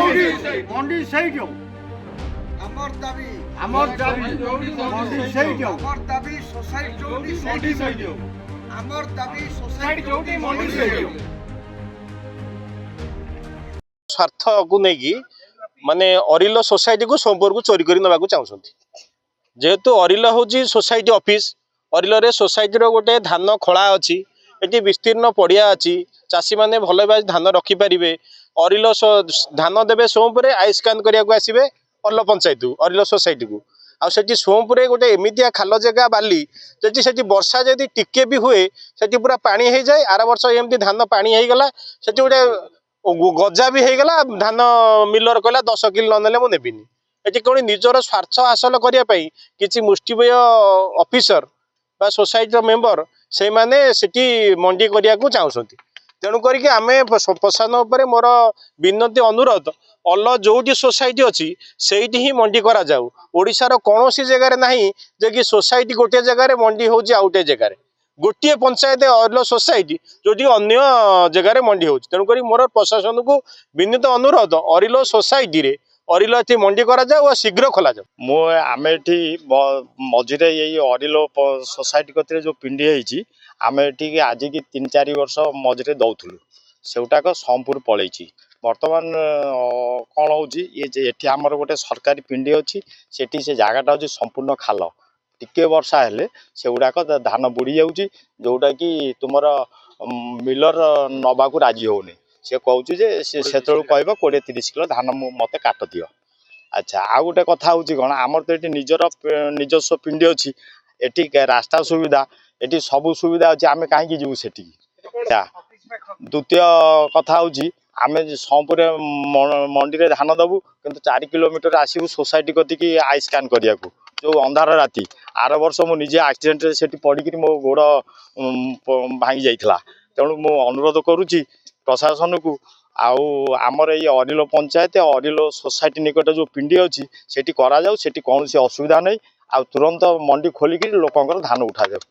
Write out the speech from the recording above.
মন্ডি সেই দিও আমার দাবি মন্ডি সেই দিও আমার দাবি সোসাইটি যোউটি মন্ডি সেই দিও আমার দাবি সোসাইটি যোউটি মন্ডি সেই দিও ସ୍ୱାର୍ଥକୁ ନେଇକି ମାନେ ଅରିଲ ସୋସାଇଟିକୁ ସୋମପୁରକୁ ଚୋରି କରି ନେବାକୁ ଚାହୁଁଛନ୍ତି। ଯେହେତୁ ଅରିଲ ହେଉଛି ସୋସାଇଟି ଅଫିସ୍, ଅରିଲରେ ସୋସାଇଟିର ଗୋଟେ ଧାନ ଖଳା ଅଛି, ଏଠି ବିସ୍ତୀର୍ଣ୍ଣ ପଡ଼ିଆ ଅଛି, ଚାଷୀମାନେ ଭଲ ଭାବେ ଧାନ ରଖିପାରିବେ। ଅରିଲ ଧାନ ଦେବେ ସୋମପୁରରେ, ଆଇସ୍କାନ କରିବାକୁ ଆସିବେ ଅରିଲ ପଞ୍ଚାୟତକୁ, ଅରିଲ ସୋସାଇଟିକୁ। ଆଉ ସେଠି ସୋମପୁରରେ ଗୋଟେ ଏମିତିଆ ଖାଲ ଜାଗା ବାଲି, ଯଦି ସେଠି ବର୍ଷା ଯଦି ଟିକେ ବି ହୁଏ ସେଠି ପୁରା ପାଣି ହେଇଯାଏ। ଆର ବର୍ଷ ଏମିତି ଧାନ ପାଣି ହେଇଗଲା, ସେଠି ଗୋଟେ ଗଜା ବି ହେଇଗଲା, ଧାନ ମିଲର କହିଲା 10 କିଲୋ ନ ନେଲେ ମୁଁ ନେବିନି। ଏଠି କ'ଣ ନିଜର ସ୍ୱାର୍ଥ ହାସଲ କରିବା ପାଇଁ କିଛି ମୁଷ୍ଟିମେୟ ଅଫିସର ବା ସୋସାଇଟିର ମେମ୍ବର ସେଇମାନେ ସେଠି ମଣ୍ଡି କରିବାକୁ ଚାହୁଁଛନ୍ତି। ତେଣୁ କରିକି ଆମେ ପ୍ରଶାସନ ଉପରେ ମୋର ବିନତି ଅନୁରୋଧ, ଅଲ ଯୋଉଠି ସୋସାଇଟି ଅଛି ସେଇଠି ହିଁ ମଣ୍ଡି କରାଯାଉ। ଓଡ଼ିଶାର କୌଣସି ଜାଗାରେ ନାହିଁ ଯେ କି ସୋସାଇଟି ଗୋଟିଏ ଜାଗାରେ ମଣ୍ଡି ହେଉଛି ଆଉ ଗୋଟିଏ ଜାଗାରେ। ଗୋଟିଏ ପଞ୍ଚାୟତ ଅରିଲ ସୋସାଇଟି ଯୋଉଠି ଅନ୍ୟ ଜାଗାରେ ମଣ୍ଡି ହେଉଛି। ତେଣୁକରି ମୋର ପ୍ରଶାସନକୁ ବିନୀତ ଅନୁରୋଧ, ଅରିଲ ସୋସାଇଟିରେ ଅରିଲ ଏଠି ମଣ୍ଡି କରାଯାଉ ଆଉ ଶୀଘ୍ର ଖୋଲାଯାଉ। ଆମେ ଏଠି ମଝିରେ ଏଇ ଅରିଲ ସୋସାଇଟି କତିରେ ଯେଉଁ ପିଣ୍ଡି ହେଇଛି, ଆମେ ଏଠିକି ଆଜିକି 3-4 ବର୍ଷ ମଝିରେ ଦଉଥିଲୁ, ସେଗୁଟାକ ସୋମପୁର ପଳେଇଛି। ବର୍ତ୍ତମାନ କ'ଣ ହେଉଛି, ଏଠି ଆମର ଗୋଟେ ସରକାରୀ ପିଣ୍ଡି ଅଛି, ସେଠି ସେ ଜାଗାଟା ହେଉଛି ସମ୍ପୂର୍ଣ୍ଣ ଖାଲ। ଟିକେ ବର୍ଷା ହେଲେ ସେଗୁଡ଼ାକ ଧାନ ବୁଡ଼ି ଯାଉଛି, ଯେଉଁଟାକି ତୁମର ମିଲର ନେବାକୁ ରାଜି ହେଉନି। ସେ କହୁଛି ଯେ ସେତେବେଳକୁ କହିବ 20-30 କିଲୋ ଧାନ ମୋତେ କାଟ ଦିଅ। ଆଚ୍ଛା, ଆଉ ଗୋଟେ କଥା ହେଉଛି କ'ଣ, ଆମର ତ ଏଠି ନିଜସ୍ୱ ପିଣ୍ଡି ଅଛି, ଏଠି ରାସ୍ତା ସୁବିଧା, ଏଠି ସବୁ ସୁବିଧା ଅଛି, ଆମେ କାହିଁକି ଯିବୁ ସେଠିକି? ଦ୍ୱିତୀୟ କଥା ହେଉଛି, ଆମେ ସୋମପୁରରେ ମଣ୍ଡିରେ ଧାନ ଦେବୁ, କିନ୍ତୁ 4 କିଲୋମିଟର ଆସିବୁ ସୋସାଇଟି କତିକି ଆଇସ୍କାନ କରିବାକୁ, ଯେଉଁ ଅନ୍ଧାର ରାତି। ଆର ବର୍ଷ ମୁଁ ନିଜେ ଆକ୍ସିଡେଣ୍ଟରେ ସେଠି ପଡ଼ିକିରି ମୋ ଗୋଡ଼ ଭାଙ୍ଗି ଯାଇଥିଲା। ତେଣୁ ମୁଁ ଅନୁରୋଧ କରୁଛି ପ୍ରଶାସନକୁ, ଆଉ ଆମର ଏଇ ଅରିଲ ପଞ୍ଚାୟତ ଅରିଲ ସୋସାଇଟି ନିକଟରେ ଯେଉଁ ପିଣ୍ଡି ଅଛି ସେଠି କରାଯାଉ, ସେଠି କୌଣସି ଅସୁବିଧା ନାହିଁ। ଆଉ ତୁରନ୍ତ ମଣ୍ଡି ଖୋଲିକିରି ଲୋକଙ୍କର ଧାନ ଉଠାଯାଉ।